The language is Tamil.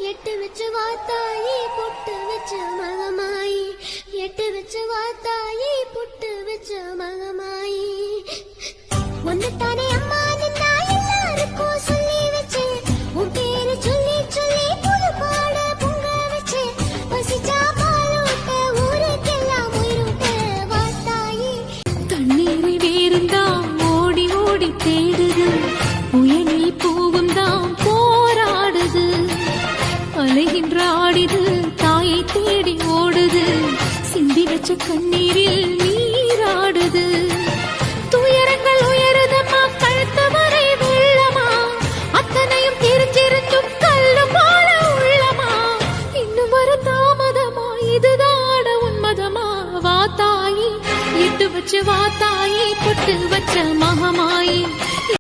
எட்டு வச்சு வாத்தாயி பொட்டு வச்ச மகமாயி எட்டு வச்சு வாத்தாயி பொட்டு வச்ச மகமாயி ஒன்னுத்தானே அம்மா நின்னா எல்லாருக்கும் சொல்லி வச்சு உன் பேரு சொல்லி சொல்லி புது பாட பொங்க வச்சு பசிச்சா பாலூட்ட ஊருக்கெல்லாம் உயிரூட்ட வாத்தாயி தண்ணீரை வேறுந்தான் ஓடி ஓடி தேடுது புயலில் பூவும் தான் போராடுது அலைகின்ற ஆடிது தாயை தேடி ஓடுது சிந்தி வச்ச கண்ணீரில்